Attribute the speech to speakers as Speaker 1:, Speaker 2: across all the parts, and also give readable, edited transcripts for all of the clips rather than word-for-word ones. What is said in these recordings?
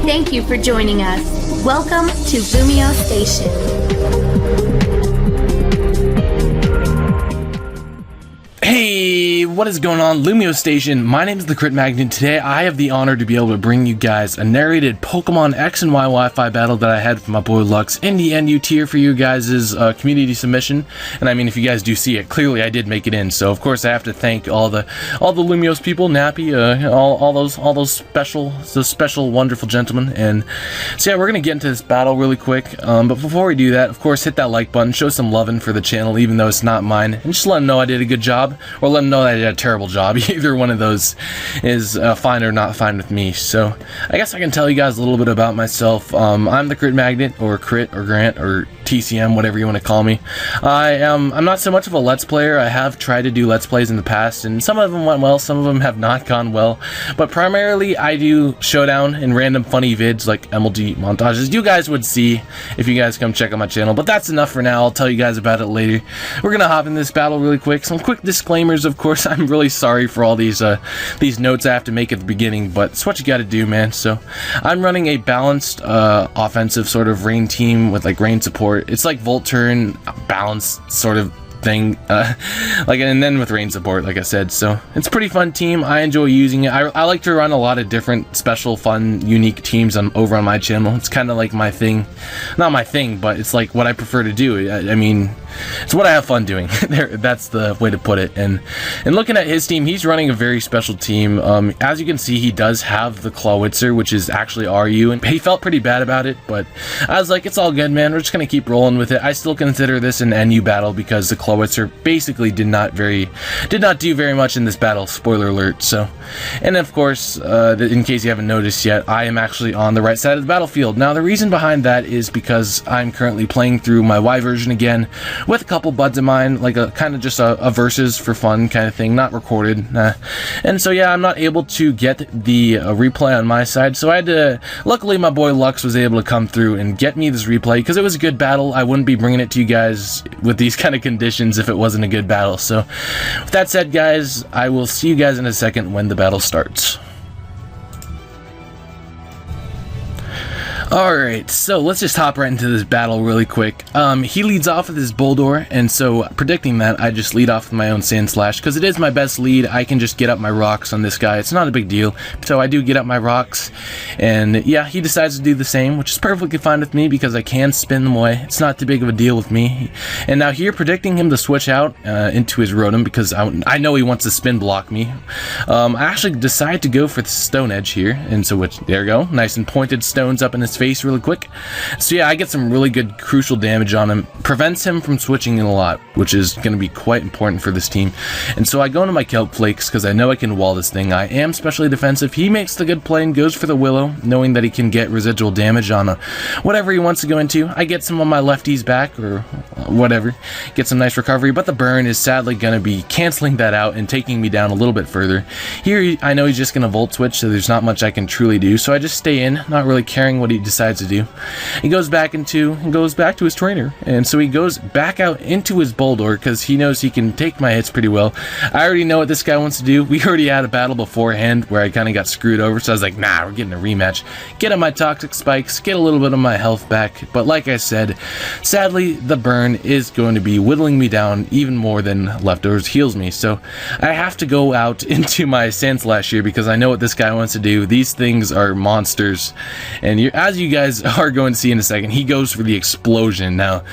Speaker 1: Thank you for joining us. Welcome to LumioseStation.
Speaker 2: Hey, what is going on, LumioseStation? My name is TheCritMagnet. Today I have the honor to be able to bring you guys a narrated Pokemon X&Y Wi-Fi battle that I had with my boy Lux in the NU tier for you guys' community submission. And I mean, if you guys do see it, clearly I did make it in. So of course I have to thank all the Lumiose people, Nappy, all those special wonderful gentlemen. And so yeah, we're gonna get into this battle really quick. But before we do that, of course, hit that like button, show some loving for the channel, even though it's not mine, and just let them know I did a good job. Or let them know that I did a terrible job. Either one of those is fine or not fine with me. So I guess I can tell you guys a little bit about myself. I'm the TheCritMagnet, or Crit, or Grant, or TCM, whatever you want to call me. I'm not so much of a Let's Player. I have tried to do Let's Plays in the past, and some of them went well, some of them have not gone well. But primarily, I do showdown and random funny vids like MLG montages. You guys would see if you guys come check out my channel. But that's enough for now. I'll tell you guys about it later. We're gonna hop in this battle really quick. Some quick disclaimers, of course. I'm really sorry for all these notes I have to make at the beginning, but it's what you got to do, man. So I'm running a balanced offensive sort of rain team with like rain support. It's like Volturn balanced sort of thing, and then with rain support, like I said. So it's a pretty fun team. I enjoy using it. I like to run a lot of different special, fun, unique teams over on my channel. It's kind of like my thing. Not my thing, but it's like what I prefer to do. I mean, it's what I have fun doing. That's the way to put it. And looking at his team, he's running a very special team. As you can see, he does have the Clawitzer, which is actually RU, and he felt pretty bad about it, but I was like, it's all good, man. We're just gonna keep rolling with it. I still consider this an NU battle because the Clawitzer basically did not do very much in this battle. Spoiler alert. So, and of course, in case you haven't noticed yet, I am actually on the right side of the battlefield. Now, the reason behind that is because I'm currently playing through my Y version again, with a couple buds of mine, like a kind of just a versus for fun kind of thing, not recorded. And so yeah, I'm not able to get the replay on my side, so I had to, luckily my boy Lux was able to come through and get me this replay, because it was a good battle. I wouldn't be bringing it to you guys with these kind of conditions if it wasn't a good battle. So with that said, guys, I will see you guys in a second when the battle starts. Alright, so let's just hop right into this battle really quick. He leads off with his Boldore, and so predicting that, I just lead off with my own Sandslash, because it is my best lead. I can just get up my rocks on this guy. It's not a big deal. So I do get up my rocks, and yeah, he decides to do the same, which is perfectly fine with me because I can spin them away. It's not too big of a deal with me. And now here, predicting him to switch out into his Rotom, because I know he wants to spin block me. I actually decide to go for the Stone Edge here, and so there we go. Nice and pointed stones up in his face really quick. So yeah, I get some really good crucial damage on him. Prevents him from switching in a lot, which is going to be quite important for this team. And so I go into my Kelp Flakes because I know I can wall this thing. I am specially defensive. He makes the good play and goes for the Willow, knowing that he can get residual damage on whatever he wants to go into. I get some of my lefties back, or whatever. Get some nice recovery, but the burn is sadly going to be canceling that out and taking me down a little bit further. Here, I know he's just going to Volt Switch, so there's not much I can truly do. So I just stay in, not really caring what he decides to do. He goes back to his trainer, and so he goes back out into his Boldore because he knows he can take my hits pretty well. I already know what this guy wants to do. We already had a battle beforehand where I kind of got screwed over, so I was like, nah, we're getting a rematch. Get on my Toxic Spikes, get a little bit of my health back, but like I said, sadly, the burn is going to be whittling me down even more than Leftovers heals me, so I have to go out into my Sandslash here because I know what this guy wants to do. These things are monsters, and as you guys are going to see in a second, he goes for the explosion. Now,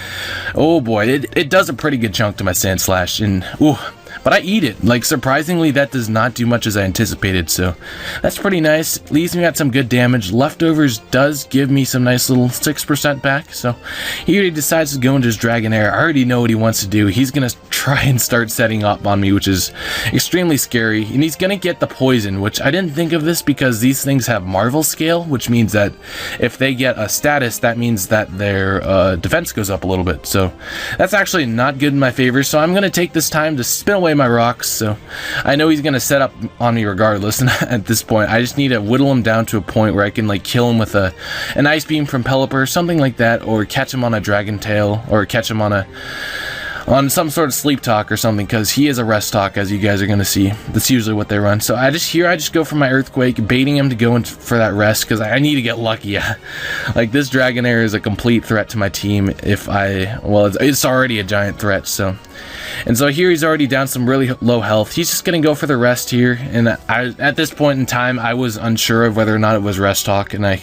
Speaker 2: oh boy, it does a pretty good chunk to my Sandslash, and ooh, but I eat it. Like, surprisingly, that does not do much as I anticipated, so that's pretty nice. Leaves me at some good damage. Leftovers does give me some nice little 6% back, so he already decides to go into his Dragonair. I already know what he wants to do. He's gonna try and start setting up on me, which is extremely scary, and he's gonna get the poison, which I didn't think of this because these things have Marvel scale, which means that if they get a status, that means that their defense goes up a little bit, so that's actually not good in my favor. So I'm gonna take this time to spin away my rocks, so I know he's gonna set up on me regardless, and at this point I just need to whittle him down to a point where I can like kill him with an Ice Beam from Pelipper, something like that, or catch him on a Dragon Tail, or catch him on a on some sort of sleep talk or something, because he is a rest talk, as you guys are going to see. That's usually what they run. So I just go for my Earthquake, baiting him to go in for that rest, because I need to get lucky. Like, this Dragonair is a complete threat to my team if well, it's already a giant threat, so. And so here he's already down some really low health. He's just going to go for the rest here, and at this point in time, I was unsure of whether or not it was rest talk, and I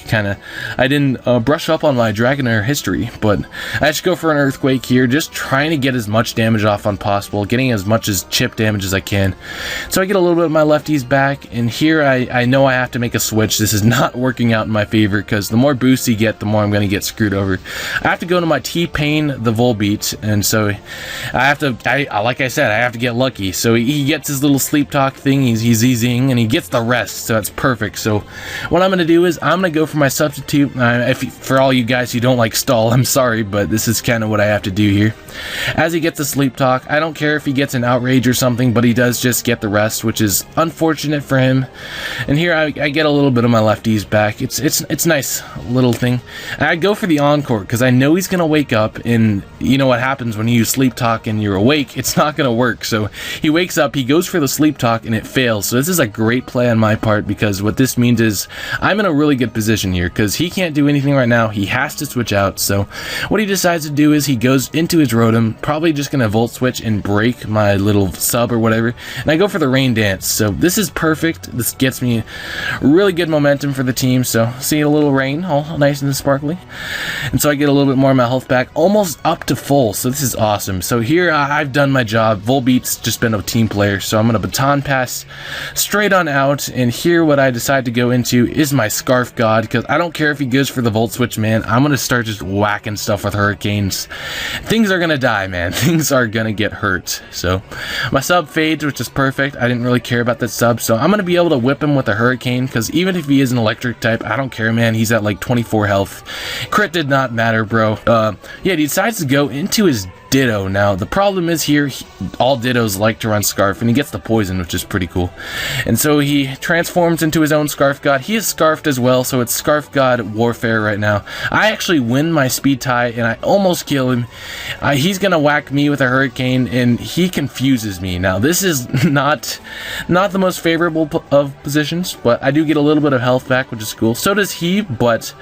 Speaker 2: didn't brush up on my Dragonair history, but I just go for an Earthquake here, just trying to get as much damage off on possible, getting as much as chip damage as I can. So I get a little bit of my lefties back, and here I know I have to make a switch. This is not working out in my favor, because the more boosts you get, the more I'm going to get screwed over. I have to go to my T-Pain the Volbeat, and so like I said, I have to get lucky. So he gets his little sleep talk thing, he's easing, and he gets the rest, so that's perfect. So what I'm going to do is I'm going to go for my substitute. For all you guys who don't like stall, I'm sorry, but this is kind of what I have to do here. As he gets a sleep talk, I don't care if he gets an outrage or something, but he does just get the rest, which is unfortunate for him. And here I get a little bit of my lefties back. It's nice little thing. And I go for the encore because I know he's gonna wake up, and you know what happens when you use sleep talk and you're awake, it's not gonna work. So he wakes up, he goes for the sleep talk, and it fails. So this is a great play on my part, because what this means is I'm in a really good position here, because he can't do anything right now. He has to switch out. So what he decides to do is he goes into his Rotom, probably just gonna Volt Switch and break my little sub or whatever, and I go for the Rain Dance. So this is perfect. This gets me really good momentum for the team. So see a little rain, all nice and sparkly, and so I get a little bit more of my health back, almost up to full. So this is awesome. So here I've done my job. Volbeat's just been a team player, so I'm gonna baton pass straight on out, and here what I decide to go into is my Scarf God, because I don't care if he goes for the Volt Switch, man. I'm gonna start just whacking stuff with Hurricanes. Things are gonna die, man. Things are gonna get hurt. So my sub fades, which is perfect. I didn't really care about that sub, so I'm gonna be able to whip him with a Hurricane, because even if he is an electric type, I don't care, man. He's at like 24 health. Crit did not matter, bro. Yeah, he decides to go into his Ditto. Now the problem is here, all Dittos like to run Scarf, and he gets the poison, which is pretty cool. And so he transforms into his own Scarf God. He is Scarfed as well, so it's Scarf God warfare right now. I actually win my speed tie, and I almost kill him. He's gonna whack me with a Hurricane, and he confuses me. Now this is not the most favorable of positions, but I do get a little bit of health back, which is cool. So does he, but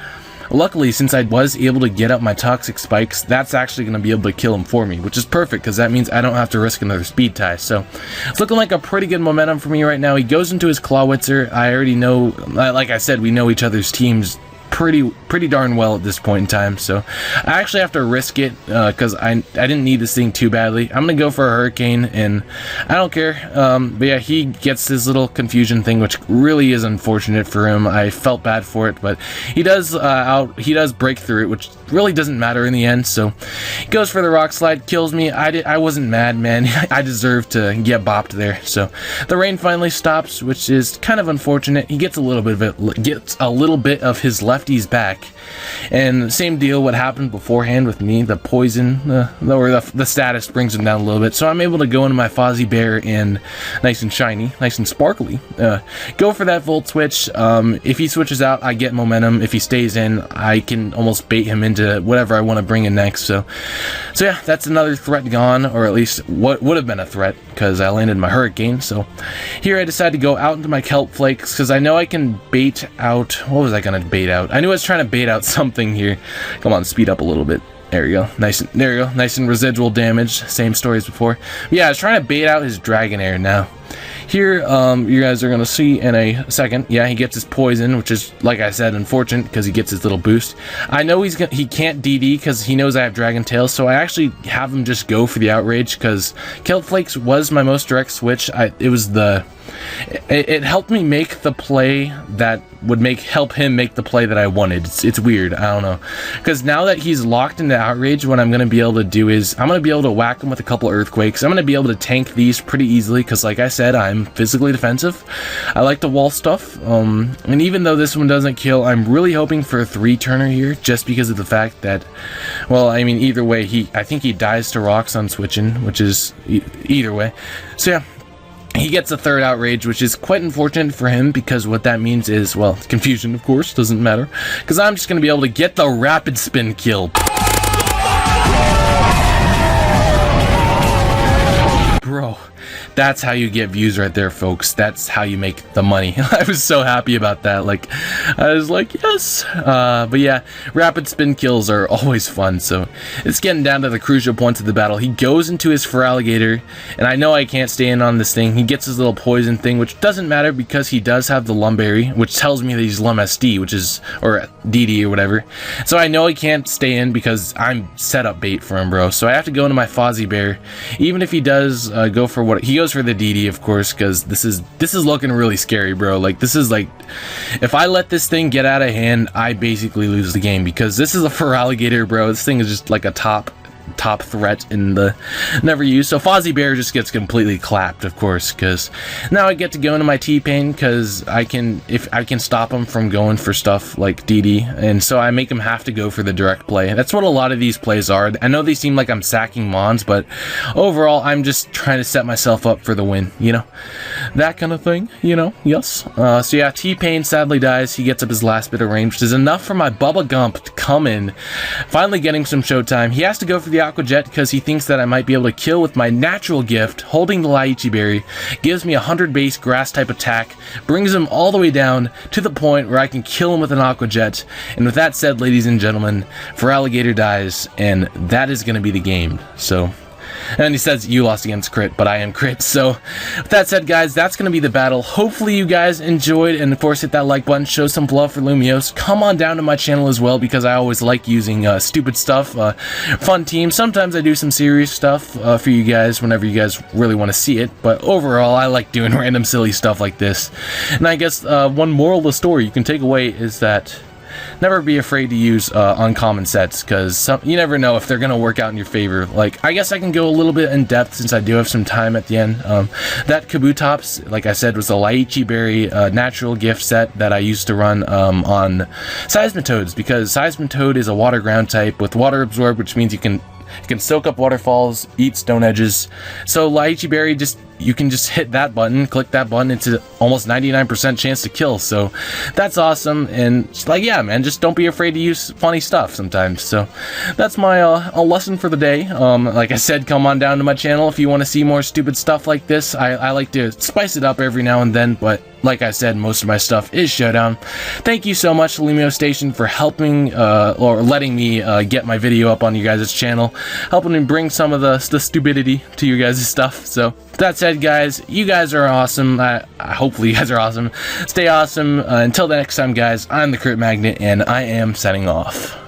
Speaker 2: luckily, since I was able to get up my Toxic Spikes, that's actually going to be able to kill him for me, which is perfect, because that means I don't have to risk another speed tie. So it's looking like a pretty good momentum for me right now. He goes into his Clawitzer. I already know, like I said, we know each other's teams pretty darn well at this point in time, so I actually have to risk it, because I didn't need this thing too badly. I'm gonna go for a Hurricane, and I don't care. But yeah, he gets his little confusion thing, which really is unfortunate for him. I felt bad for it, but he does break through it, which really doesn't matter in the end. So he goes for the Rock Slide, kills me. I wasn't mad, man. I deserved to get bopped there. So the rain finally stops, which is kind of unfortunate. He gets a little bit of his lefties back, and same deal what happened beforehand with me. The poison or the status brings him down a little bit, so I'm able to go into my Fozzie Bear and nice and shiny, nice and sparkly, go for that Volt Switch. If he switches out, I get momentum. If he stays in, I can almost bait him into whatever I want to bring in next. So yeah, that's another threat gone, or at least what would have been a threat, because I landed my Hurricane. So here I decided to go out into my Kelp Flakes, because I know I can bait out. What was I gonna bait out? I knew I was trying to bait out something here. Come on, speed up a little bit. There you go. There you go. Nice and residual damage. Same story as before. Yeah, I was trying to bait out his Dragonair now. Here, you guys are going to see in a second. Yeah, he gets his poison, which is, like I said, unfortunate because he gets his little boost. I know he can't DD because he knows I have Dragon Tail, so I actually have him just go for the Outrage because Kelp Flakes was my most direct switch. It helped me make the play that would help him make the play that I wanted. It's weird, I don't know. Because now that he's locked into Outrage, what I'm going to be able to do is I'm going to be able to whack him with a couple Earthquakes. I'm going to be able to tank these pretty easily because, like I said, I'm physically defensive. I like to wall stuff. And even though this one doesn't kill, I'm really hoping for a 3-turner here just because of the fact that, well, I mean, either way, I think he dies to rocks on switching, which is either way. So yeah. He gets a third Outrage, which is quite unfortunate for him because what that means is, well, confusion, of course, doesn't matter. Because I'm just going to be able to get the Rapid Spin kill. bro, that's how you get views right there, folks. That's how you make the money. I was so happy about that. Like, I was like, yes. But yeah, rapid spin kills are always fun. So it's getting down to the crucial points of the battle. He goes into his Feraligatr, and I know I can't stay in on this thing. He gets his little poison thing, which doesn't matter because he does have the Lumberry, which tells me that he's LumSD, which is, or DD or whatever. So I know I can't stay in because I'm setup bait for him, bro. So I have to go into my Fozzie Bear, even if he does go for what he goes for, the DD, of course, because this is looking really scary, bro. Like, this is like, if I let this thing get out of hand, I basically lose the game, because this is a Feraligatr, bro. This thing is just like a top threat in the never used. So Fozzie Bear just gets completely clapped, of course, because now I get to go into my T-Pain, because I can stop him from going for stuff like DD, and so I make him have to go for the direct play. That's what a lot of these plays are. I know they seem like I'm sacking mons, but overall I'm just trying to set myself up for the win, you know, that kind of thing, you know. Yes. So yeah, T-Pain sadly dies. He gets up his last bit of range, which is enough for my Bubba Gump to come in, finally getting some showtime. He has to go for the Aqua Jet because he thinks that I might be able to kill with my natural gift, holding the Lychee Berry, gives me 100 base grass type attack, brings him all the way down to the point where I can kill him with an Aqua Jet. And with that said, ladies and gentlemen, Feraligatr dies, and that is going to be the game. So, and he says you lost against Crit, but I am Crit. So with that said, guys, that's going to be the battle. Hopefully you guys enjoyed, and of course hit that like button, show some love for Lumiose. Come on down to my channel as well, because I always like using stupid stuff, fun teams. Sometimes I do some serious stuff for you guys whenever you guys really want to see it, but overall I like doing random silly stuff like this. And I guess one moral of the story you can take away is that never be afraid to use uncommon sets, because you never know if they're going to work out in your favor. Like, I guess I can go a little bit in depth since I do have some time at the end. That Kabutops, like I said, was a Lychee Berry natural gift set that I used to run on Seismitoads, because Seismitoad is a water ground type with water absorb, which means you can soak up waterfalls, eat stone edges. So Lychee Berry, you can just hit that button, click that button, it's almost 99% chance to kill. So that's awesome. And like, yeah, man, just don't be afraid to use funny stuff sometimes. So that's my a lesson for the day. Like I said, come on down to my channel if you want to see more stupid stuff like this. I like to spice it up every now and then, but like I said, most of my stuff is Showdown. Thank you so much, LumioseStation, for helping or letting me get my video up on you guys' channel, helping me bring some of the stupidity to you guys' stuff. So that said, guys, you guys are awesome. Hopefully you guys are awesome. Stay awesome. Until the next time, guys, I'm the ChristiaanHD, and I am signing off.